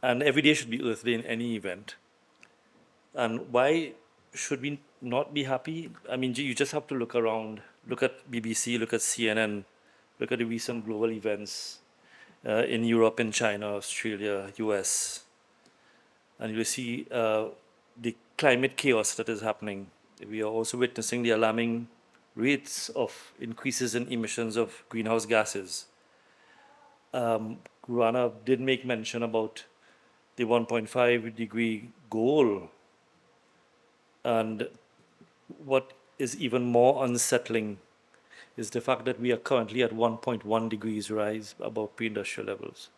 And every day should be Earth Day in any event. And why should we not be happy? I mean, you just have to look around, look at BBC, look at CNN, look at the recent global events in Europe, in China, Australia, US, and you see the climate chaos that is happening. We are also witnessing the alarming rates of increases in emissions of greenhouse gases. Rana did make mention about the 1.5 degree goal. And what is even more unsettling is the fact that we are currently at 1.1 degrees rise above pre-industrial levels.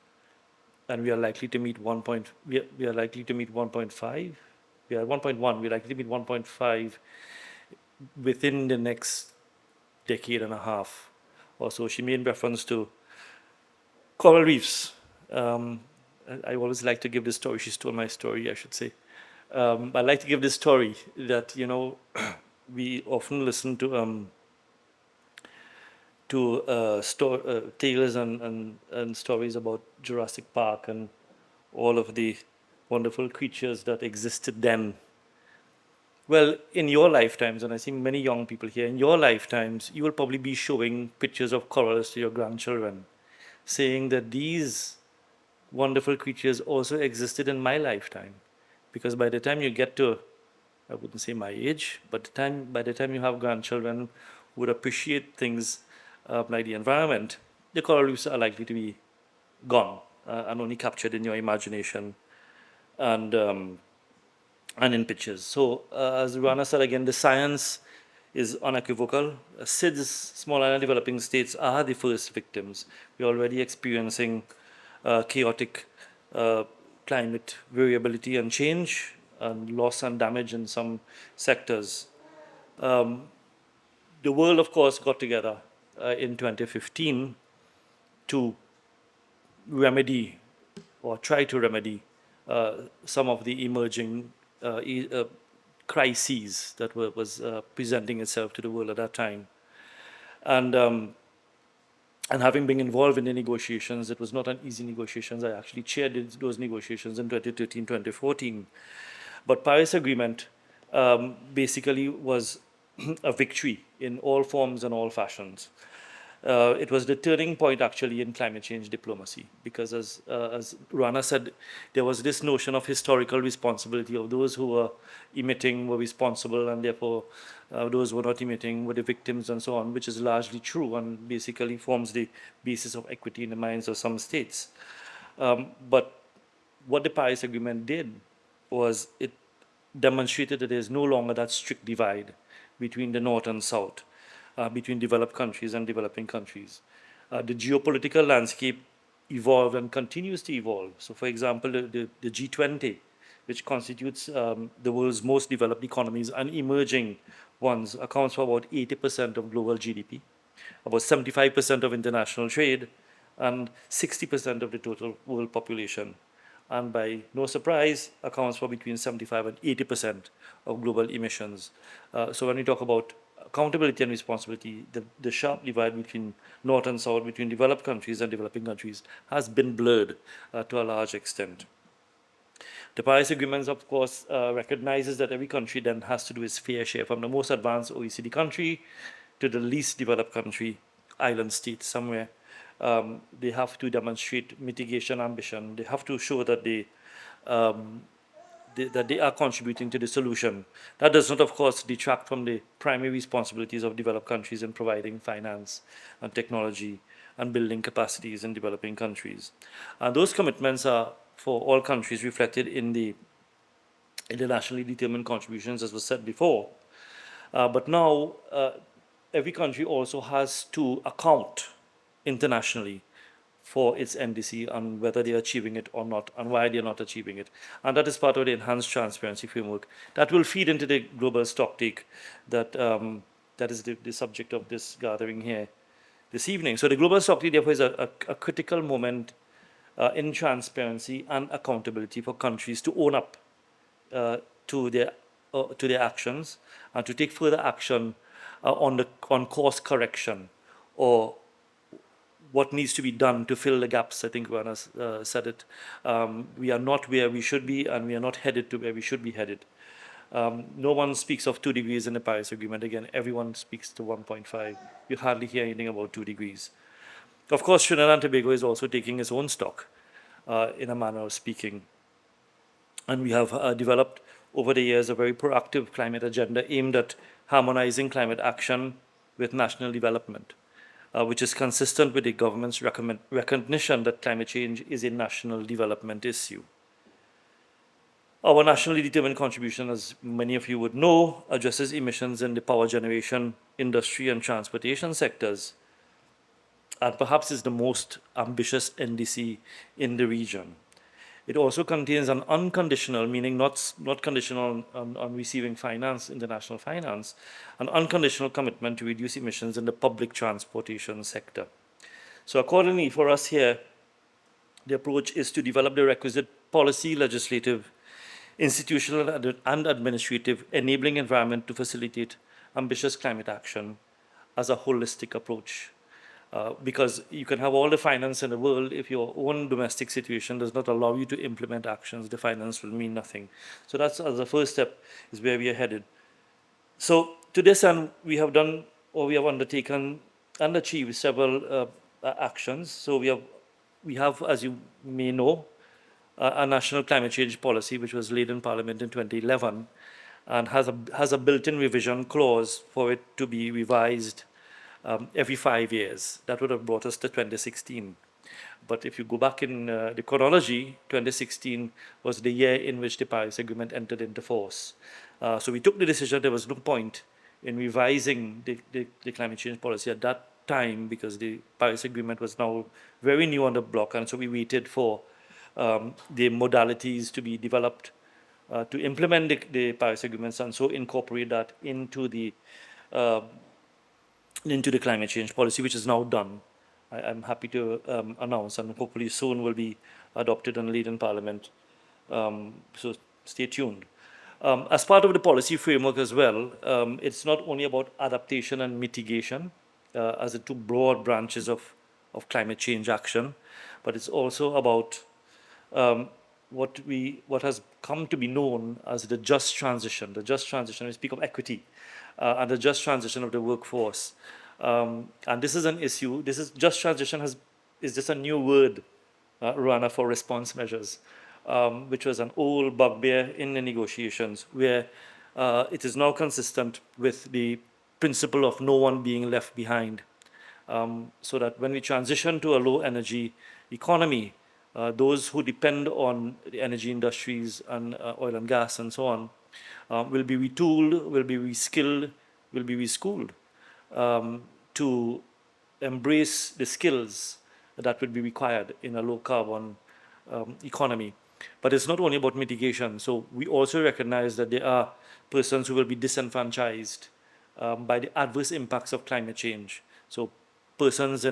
And we are likely to meet we are likely to meet 1.5. We are 1.1, we're likely to meet 1.5 within the next decade and a half or so. She made reference to coral reefs. I always like to give this story. She stole my story, I should say. I like to give this story that, we often listen to tales and stories about Jurassic Park and all of the wonderful creatures that existed then. Well, in your lifetimes, and I see many young people here, in your lifetimes, you will probably be showing pictures of corals to your grandchildren, saying that these wonderful creatures also existed in my lifetime. Because by the time you get to, I wouldn't say my age, but by the time you have grandchildren who would appreciate things like the environment, the coral reefs are likely to be gone and only captured in your imagination and and in pictures. So as Rana said again, the science is unequivocal. SIDS, small island developing states, are the first victims. We're already experiencing chaotic climate variability and change and loss and damage in some sectors. The world, of course, got together in 2015 to remedy or try to remedy some of the emerging crises that was presenting itself to the world at that time. And having been involved in the negotiations, it was not an easy negotiations. I actually chaired those negotiations in 2013, 2014. But Paris Agreement basically was a victory in all forms and all fashions. It was the turning point actually in climate change diplomacy, because as Rana said, there was this notion of historical responsibility of those who were emitting were responsible, and therefore those who were not emitting were the victims and so on, which is largely true and basically forms the basis of equity in the minds of some states. But what the Paris Agreement did was it demonstrated that there is no longer that strict divide between the North and South, between developed countries and developing countries. The geopolitical landscape evolved and continues to evolve. So, for example, the G20, which constitutes the world's most developed economies and emerging ones, accounts for about 80% of global GDP, about 75% of international trade, and 60% of the total world population. And by no surprise, accounts for between 75 and 80% of global emissions. So when we talk about accountability and responsibility, the sharp divide between North and South, between developed countries and developing countries, has been blurred to a large extent. The Paris Agreement, of course, recognizes that every country then has to do its fair share, from the most advanced OECD country to the least developed country, island state somewhere. They have to demonstrate mitigation ambition. They have to show that that they are contributing to the solution. That does not, of course, detract from the primary responsibilities of developed countries in providing finance and technology and building capacities in developing countries. And those commitments are, for all countries, reflected in the nationally determined contributions, as was said before. But now, every country also has to account internationally for its NDC and whether they are achieving it or not, and why they are not achieving it. And that is part of the enhanced transparency framework that will feed into the global stocktake that that is the subject of this gathering here this evening. So the global stocktake, therefore, is a critical moment in transparency and accountability for countries to own up to their actions and to take further action on course correction, or what needs to be done to fill the gaps. I think Rana said it. We are not where we should be, and we are not headed to where we should be headed. No one speaks of 2 degrees in the Paris Agreement. Again, everyone speaks to 1.5. You hardly hear anything about 2 degrees. Of course, Trinidad and Tobago is also taking its own stock, in a manner of speaking. And we have developed over the years a very proactive climate agenda aimed at harmonizing climate action with national development, which is consistent with the government's recognition that climate change is a national development issue. Our nationally determined contribution, as many of you would know, addresses emissions in the power generation, industry, and transportation sectors, and perhaps is the most ambitious NDC in the region. It also contains an unconditional, meaning not conditional on receiving finance, international finance, an unconditional commitment to reduce emissions in the public transportation sector. So accordingly, for us here, the approach is to develop the requisite policy, legislative, institutional, and administrative enabling environment to facilitate ambitious climate action as a holistic approach. Because you can have all the finance in the world, if your own domestic situation does not allow you to implement actions, the finance will mean nothing. So that's, as a first step, is where we are headed. So to this end, we have done, or we have undertaken and achieved several actions. So we have, as you may know, a national climate change policy which was laid in Parliament in 2011 and has a built-in revision clause for it to be revised every 5 years. That would have brought us to 2016. But if you go back in the chronology, 2016 was the year in which the Paris Agreement entered into force. So we took the decision there was no point in revising the climate change policy at that time because the Paris Agreement was now very new on the block, and so we waited for the modalities to be developed to implement the Paris Agreements and so incorporate that into the climate change policy, which is now done. I'm happy to announce, and hopefully soon will be adopted and laid in Parliament. So stay tuned. As part of the policy framework as well, it's not only about adaptation and mitigation as the two broad branches of climate change action, but it's also about what has come to be known as the just transition. The just transition, we speak of equity, and the just transition of the workforce. And this is an issue. This is just transition is just a new word, Rana, for response measures, which was an old bugbear in the negotiations, where it is now consistent with the principle of no one being left behind. So that when we transition to a low energy economy, those who depend on the energy industries and oil and gas and so on will be retooled, will be reskilled, will be reschooled to embrace the skills that would be required in a low carbon economy. But it's not only about mitigation. So we also recognize that there are persons who will be disenfranchised by the adverse impacts of climate change. So persons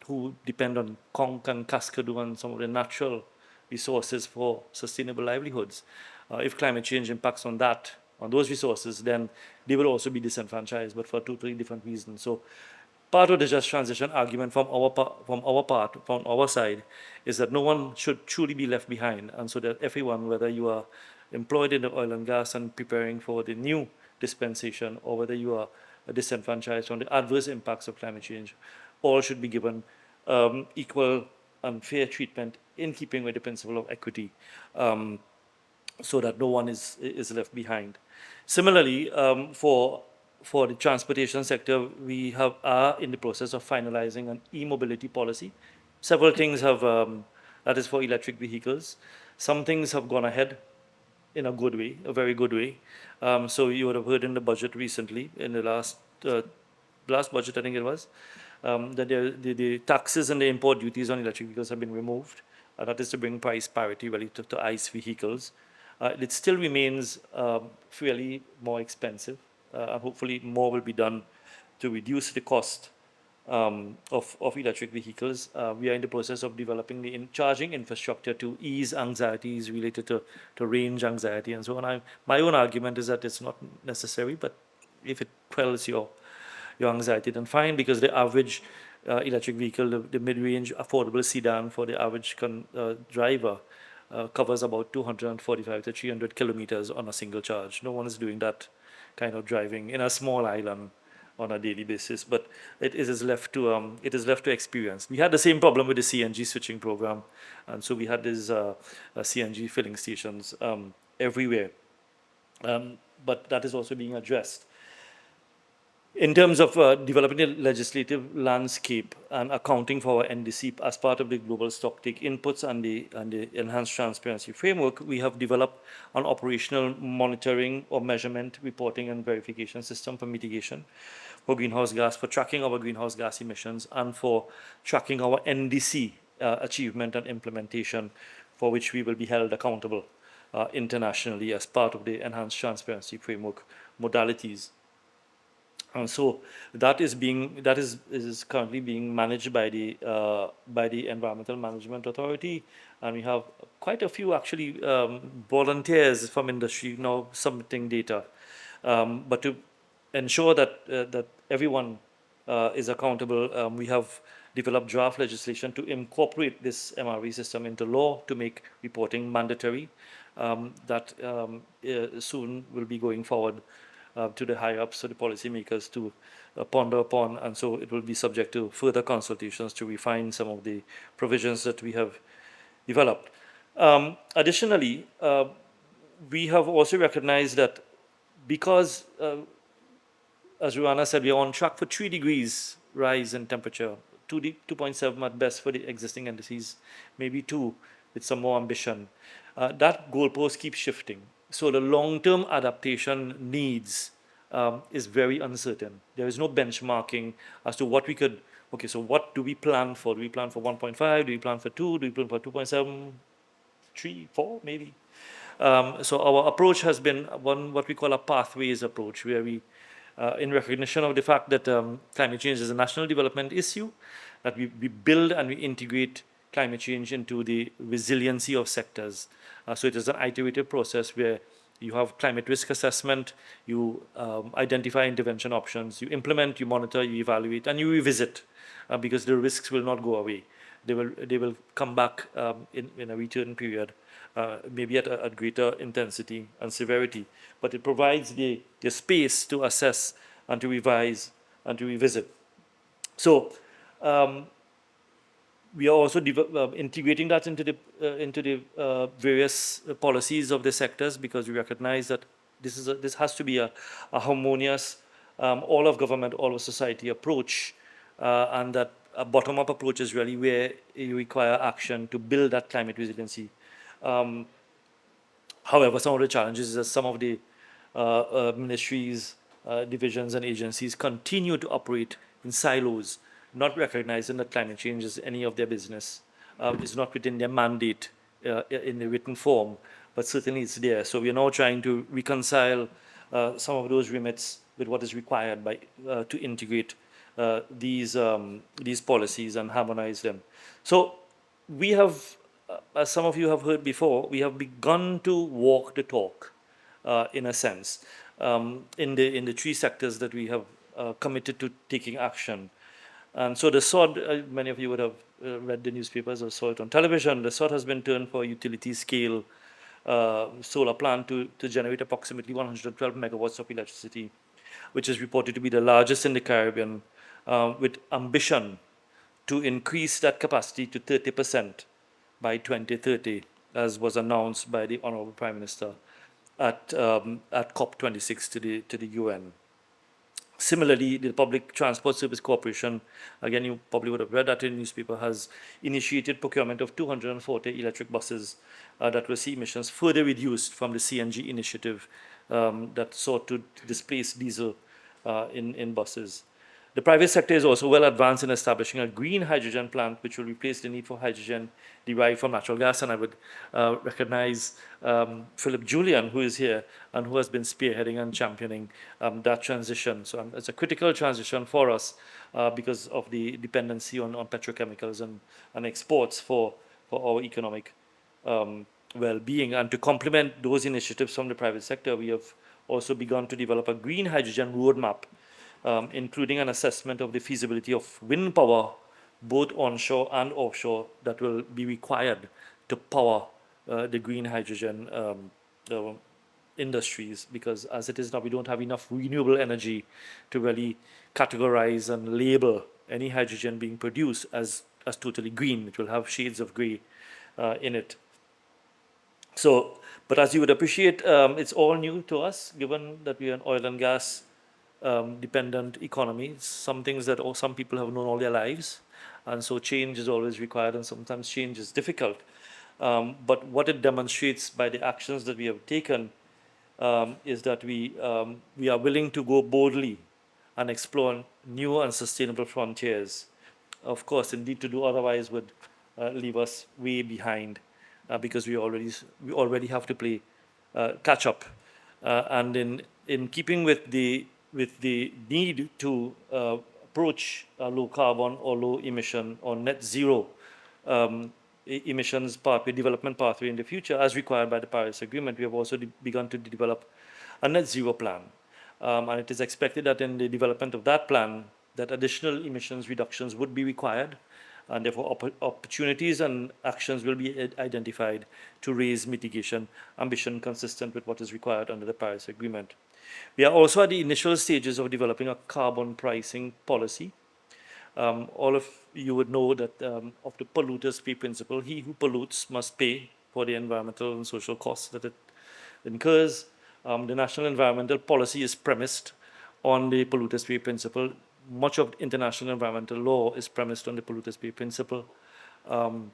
who depend on conch and cascadoo and some of the natural resources for sustainable livelihoods. If climate change impacts on those resources, then they will also be disenfranchised, but for totally different reasons. So part of the just transition argument from our side, is that no one should truly be left behind, and so that everyone, whether you are employed in the oil and gas and preparing for the new dispensation, or whether you are disenfranchised from the adverse impacts of climate change, all should be given equal and fair treatment in keeping with the principle of equity, so that no one is left behind. Similarly, for the transportation sector, we are in the process of finalizing an e-mobility policy. Several things have, that is for electric vehicles. Some things have gone ahead in a good way, a very good way. So you would have heard in the budget recently, in the last budget, I think it was, that the taxes and the import duties on electric vehicles have been removed. That is to bring price parity relative to ICE vehicles. It still remains fairly more expensive. Hopefully more will be done to reduce the cost of electric vehicles. We are in the process of developing the charging infrastructure to ease anxieties related to range anxiety and so on. My own argument is that it's not necessary, but if it quells your anxiety, then fine, because the average electric vehicle, the mid-range affordable sedan for the average driver, covers about 245 to 300 kilometers on a single charge. No one is doing that kind of driving in a small island on a daily basis, but it is left to experience. We had the same problem with the CNG switching program, and so we had these CNG filling stations everywhere. But that is also being addressed. In terms of developing the legislative landscape and accounting for our NDC as part of the global stocktake inputs and the enhanced transparency framework, we have developed an operational monitoring or measurement, reporting and verification system for mitigation for tracking our greenhouse gas emissions and for tracking our NDC achievement and implementation, for which we will be held accountable internationally as part of the enhanced transparency framework modalities. And so that is currently being managed by the Environmental Management Authority, and we have quite a few actually volunteers from industry now submitting data. But to ensure that everyone is accountable, we have developed draft legislation to incorporate this MRE system into law to make reporting mandatory. That soon will be going forward to the higher ups, to the policymakers to ponder upon, and so it will be subject to further consultations to refine some of the provisions that we have developed. Additionally, we have also recognized that because, as Ruana said, we are on track for 3 degrees rise in temperature, 2.7 at best for the existing entities, maybe 2 with some more ambition. That goalpost keeps shifting. So the long-term adaptation needs is very uncertain. There is no benchmarking as to what we could, okay, so what do we plan for? Do we plan for 1.5? Do we plan for 2? Do we plan for 2.7, 3, 4 maybe? So our approach has been what we call a pathways approach, where we, in recognition of the fact that climate change is a national development issue, that we build and we integrate climate change into the resiliency of sectors. So it is an iterative process where you have climate risk assessment, you identify intervention options, you implement, you monitor, you evaluate, and you revisit, because the risks will not go away. They will come back in a return period, maybe at greater intensity and severity. But it provides the space to assess and to revise and to revisit. So we are also integrating that into the various policies of the sectors, because we recognize that this has to be a harmonious, all of government, all of society approach, and that a bottom-up approach is really where you require action to build that climate resiliency. However, some of the challenges is that some of the ministries, divisions, and agencies continue to operate in silos, not recognizing that climate change is any of their business. It's not within their mandate in the written form, but certainly it's there. So we are now trying to reconcile some of those remits with what is required to integrate these policies and harmonize them. So we have, as some of you have heard before, we have begun to walk the talk, in a sense, in the 3 sectors that we have committed to taking action. And so the sword, many of you would have read the newspapers or saw it on television, the sword has been turned for a utility scale solar plant to generate approximately 112 megawatts of electricity, which is reported to be the largest in the Caribbean, with ambition to increase that capacity to 30% by 2030, as was announced by the Honorable Prime Minister at COP26 to the UN. Similarly, the Public Transport Service Corporation, again, you probably would have read that in the newspaper, has initiated procurement of 240 electric buses that will see emissions further reduced from the CNG initiative that sought to displace diesel in buses. The private sector is also well advanced in establishing a green hydrogen plant, which will replace the need for hydrogen derived from natural gas. And I would recognize Philip Julian, who is here and who has been spearheading and championing that transition. So it's a critical transition for us because of the dependency on petrochemicals and exports for our economic well-being. And to complement those initiatives from the private sector, we have also begun to develop a green hydrogen roadmap including an assessment of the feasibility of wind power, both onshore and offshore, that will be required to power the green hydrogen industries, because as it is now, we don't have enough renewable energy to really categorize and label any hydrogen being produced as totally green. It will have shades of gray in it. So, but as you would appreciate, it's all new to us, given that we are an oil and gas dependent economy. Some things that some people have known all their lives, and so change is always required, and sometimes change is difficult. But what it demonstrates by the actions that we have taken is that we are willing to go boldly and explore new and sustainable frontiers. Of course, indeed, to do otherwise would leave us way behind, because we already have to play catch up. And in keeping with the need to approach a low carbon or low emission or net zero emissions pathway, development pathway in the future, as required by the Paris Agreement, we have also begun to develop a net zero plan. And it is expected that in the development of that plan, that additional emissions reductions would be required, and therefore opportunities and actions will be identified to raise mitigation ambition consistent with what is required under the Paris Agreement. We are also at the initial stages of developing a carbon pricing policy. All of you would know that of the polluters pay principle, he who pollutes must pay for the environmental and social costs that it incurs. The national environmental policy is premised on the polluters pay principle. Much of international environmental law is premised on the polluters pay principle. And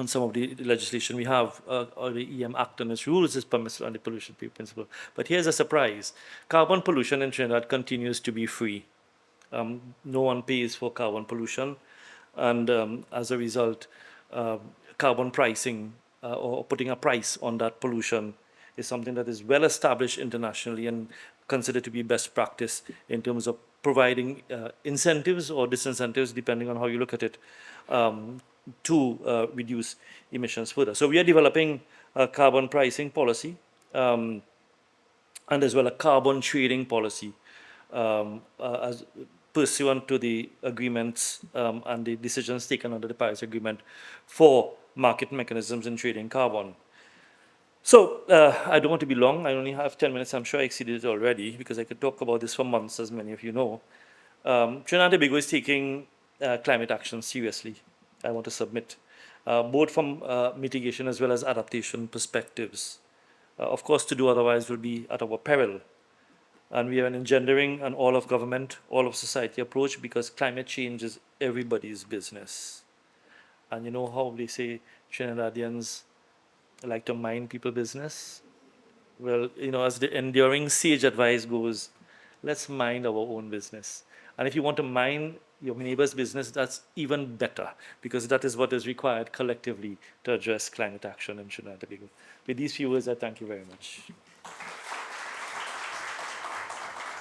some of the legislation we have, or the EM Act and its rules, is premised on the pollution pay principle. But here's a surprise. Carbon pollution in Trinidad continues to be free. No one pays for carbon pollution, and as a result, carbon pricing or putting a price on that pollution is something that is well established internationally and considered to be best practice in terms of providing incentives or disincentives, depending on how you look at it, to reduce emissions further. So we are developing a carbon pricing policy, and as well a carbon trading policy, as pursuant to the agreements and the decisions taken under the Paris Agreement for market mechanisms in trading carbon. So I don't want to be long. I only have 10 minutes. I'm sure I exceeded it already, because I could talk about this for months, as many of you know. Trinidad and Tobago is taking climate action seriously, I want to submit, both from mitigation as well as adaptation perspectives. Of course, to do otherwise will be at our peril. And we are engendering an all of government, all of society approach, because climate change is everybody's business. And you know how they say Trinidadians like to mind people business? Well, you know, as the enduring sage advice goes, let's mind our own business. And if you want to mind your neighbor's business, that's even better, because that is what is required collectively to address climate action in Trinidad and Tobago. With these few words, I thank you very much.